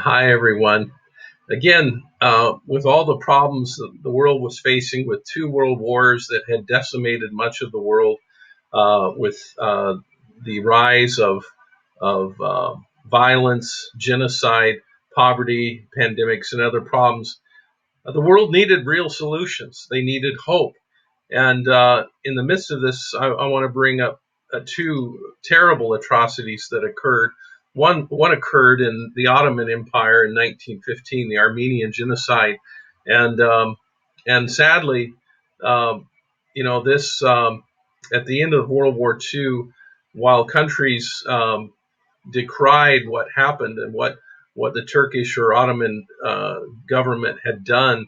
Hi, everyone. Again, with all the problems that the world was facing with two world wars that had decimated much of the world, with the rise of violence, genocide, poverty, pandemics, and other problems, the world needed real solutions. They needed hope. And in the midst of this, I want to bring up two terrible atrocities that occurred. One occurred in the Ottoman Empire in 1915, the Armenian Genocide, and sadly, um, this at the end of World War II, while countries decried what happened and what the Turkish or Ottoman government had done.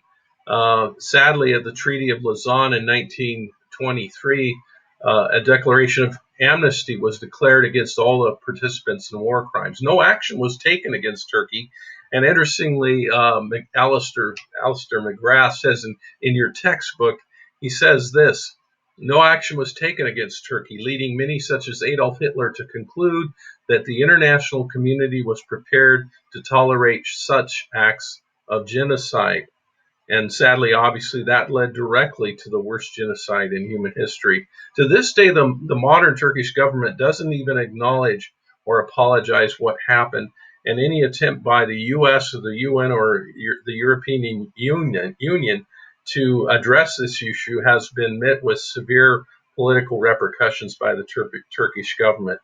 Sadly, at the Treaty of Lausanne in 1923, a declaration of amnesty was declared against all the participants in war crimes. No action was taken against Turkey. And interestingly, Alistair McGrath says in your textbook, he says this: no action was taken against Turkey, leading many, such as Adolf Hitler, to conclude that the international community was prepared to tolerate such acts of genocide. And sadly, obviously, that led directly to the worst genocide in human history. To this day, the modern Turkish government doesn't even acknowledge or apologize what happened. And any attempt by the US or the UN or the European Union to address this issue has been met with severe political repercussions by the Turkish government.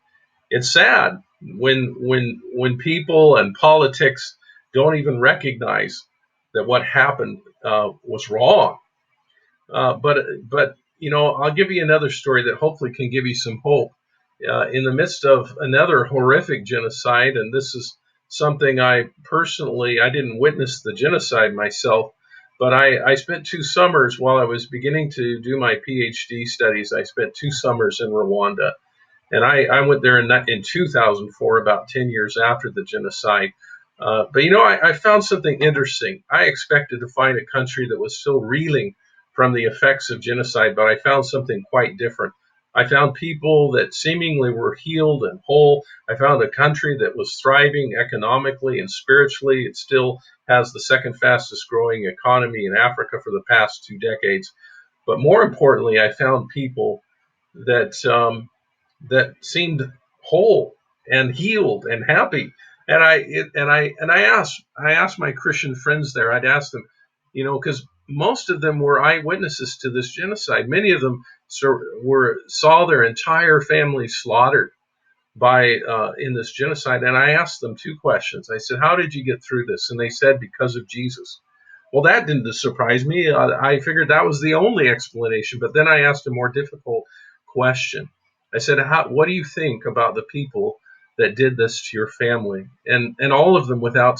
It's sad when people and politics don't even recognize that what happened was wrong. But I'll give you another story that hopefully can give you some hope. In the midst of another horrific genocide, and this is something I didn't witness the genocide myself, but I spent 2 summers while I was beginning to do my PhD studies. I spent 2 summers in Rwanda, and I went there in 2004, about 10 years after the genocide. But I found something interesting. I expected to find a country that was still reeling from the effects of genocide, but I found something quite different. I found people that seemingly were healed and whole. I found a country that was thriving economically and spiritually. It still has the second fastest growing economy in Africa for the past 2 decades. But more importantly, I found people that that seemed whole and healed and happy. And I asked my Christian friends there. I'd ask them, because most of them were eyewitnesses to this genocide. Many of them saw their entire family slaughtered by in this genocide. And I asked them 2 questions. I said, "How did you get through this?" And they said, "Because of Jesus." Well, that didn't surprise me. I figured that was the only explanation. But then I asked a more difficult question. I said, "What do you think about the people that did this to your family?" And all of them, without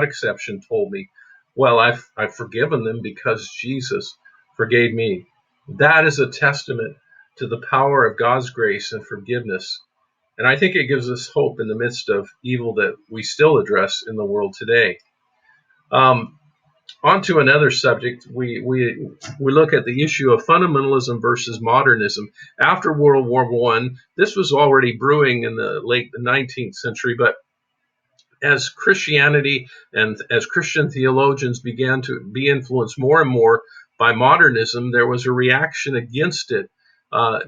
exception, told me, "Well, I've forgiven them because Jesus forgave me." That is a testament to the power of God's grace and forgiveness. And I think it gives us hope in the midst of evil that we still address in the world today. Um, On to another subject. We look at the issue of fundamentalism versus modernism. After World War I, this was already brewing in the late 19th century, but as Christianity and as Christian theologians began to be influenced more and more by modernism, there was a reaction against it.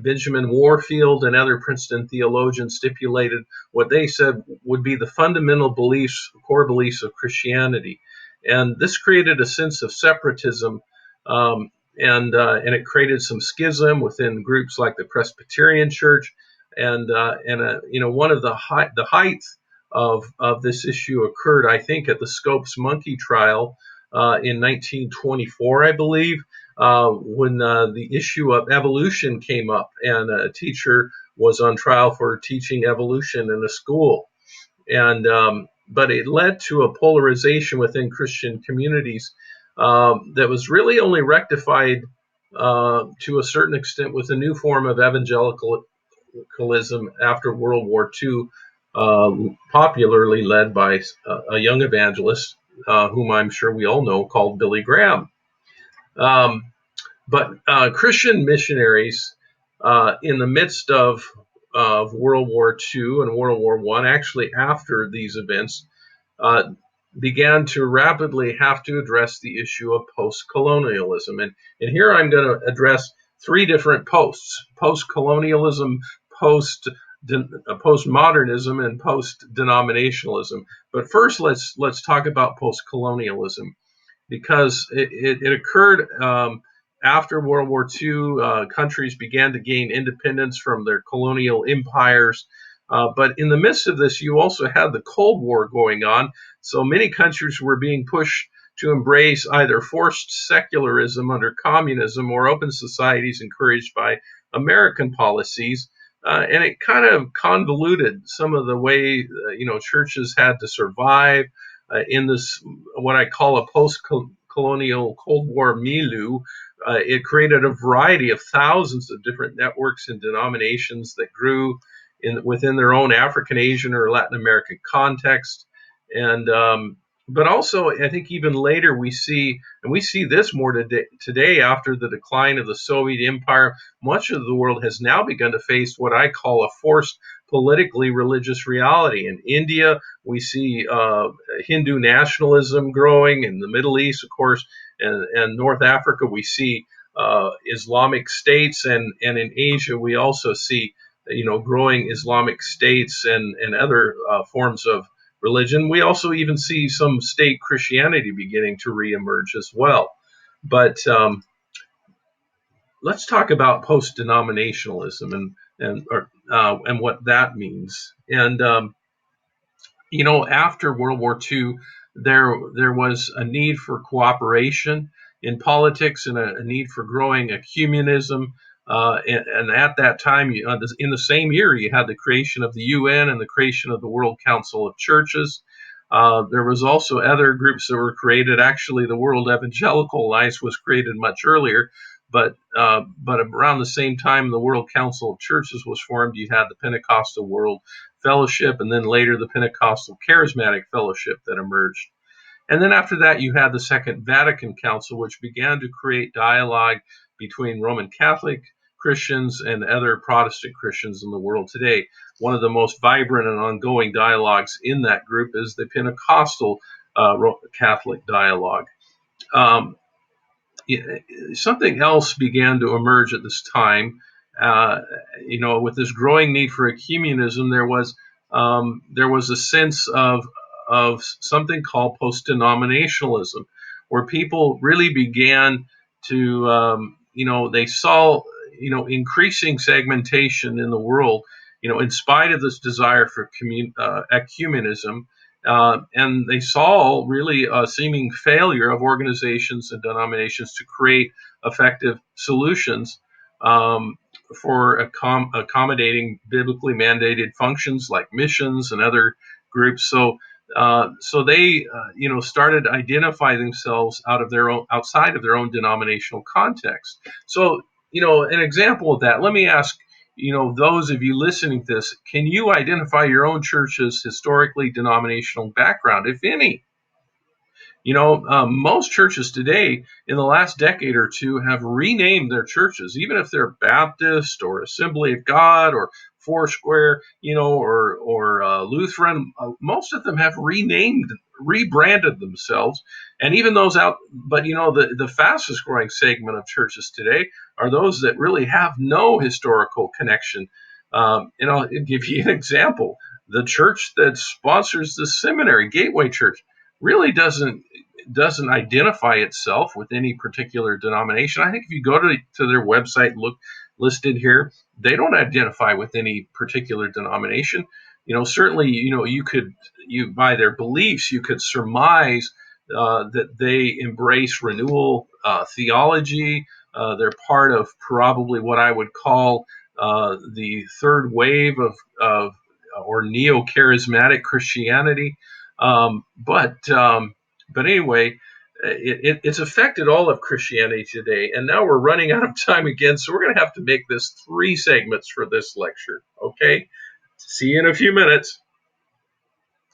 Benjamin Warfield and other Princeton theologians stipulated what they said would be the fundamental beliefs, core beliefs of Christianity. And this created a sense of separatism, and it created some schism within groups like the Presbyterian Church. And one of the height of this issue occurred, I think, at the Scopes Monkey trial in 1924, I believe, when the issue of evolution came up, and a teacher was on trial for teaching evolution in a school. But it led to a polarization within Christian communities that was really only rectified to a certain extent with a new form of evangelicalism after World War II, popularly led by a young evangelist whom I'm sure we all know, called Billy Graham. But Christian missionaries in the midst of World War II and World War I, actually after these events, began to rapidly have to address the issue of post-colonialism. And here I'm going to address three different posts: post-colonialism, postmodernism, and post-denominationalism. But first, let's talk about post-colonialism, because it occurred after World War II. Countries began to gain independence from their colonial empires. But in the midst of this, you also had the Cold War going on. So many countries were being pushed to embrace either forced secularism under communism or open societies encouraged by American policies. And it kind of convoluted some of the way churches had to survive in this, what I call a post-colonial Cold War milieu. It created a variety of thousands of different networks and denominations that grew within their own African, Asian, or Latin American context. And but also, I think even later we see, and we see this more today after the decline of the Soviet Empire, much of the world has now begun to face what I call a forced politically religious reality. In India, we see Hindu nationalism growing. In the Middle East, of course, and North Africa, we see Islamic states, and in Asia, we also see growing Islamic states and other forms of religion. We also even see some state Christianity beginning to reemerge as well. But let's talk about post-denominationalism and what that means. And after World War II, there was a need for cooperation in politics and a need for growing ecumenism. And at that time, in the same year, you had the creation of the UN and the creation of the World Council of Churches. There was also other groups that were created. Actually, the World Evangelical Alliance was created much earlier, but around the same time the World Council of Churches was formed, you had the Pentecostal World Fellowship, and then later the Pentecostal Charismatic Fellowship that emerged. And then after that, you had the Second Vatican Council, which began to create dialogue between Roman Catholic Christians and other Protestant Christians in the world today. One of the most vibrant and ongoing dialogues in that group is the Pentecostal Catholic dialogue. Something else began to emerge at this time. With this growing need for ecumenism, there was a sense of something called post-denominationalism, where people really began to, they saw, increasing segmentation in the world, in spite of this desire for ecumenism. And they saw really a seeming failure of organizations and denominations to create effective solutions for accommodating biblically mandated functions like missions and other groups. So they, started to identify themselves outside of their own denominational context. So, an example of that. Let me ask, those of you listening to this, can you identify your own church's historically denominational background, if any? Most churches today in the last decade or two have renamed their churches, even if they're Baptist or Assembly of God or Foursquare, or Lutheran. Most of them have rebranded themselves, and even those out. But the fastest growing segment of churches today are those that really have no historical connection. I'll give you an example. The church that sponsors the seminary, Gateway Church, really doesn't identify itself with any particular denomination. I think if you go to their website, look listed here, they don't identify with any particular denomination. Certainly, you by their beliefs, you could surmise that they embrace renewal theology. They're part of probably what I would call the third wave of or neo-charismatic Christianity. But anyway, it's affected all of Christianity today. And now we're running out of time again, so we're going to have to make this 3 segments for this lecture. Okay? See you in a few minutes.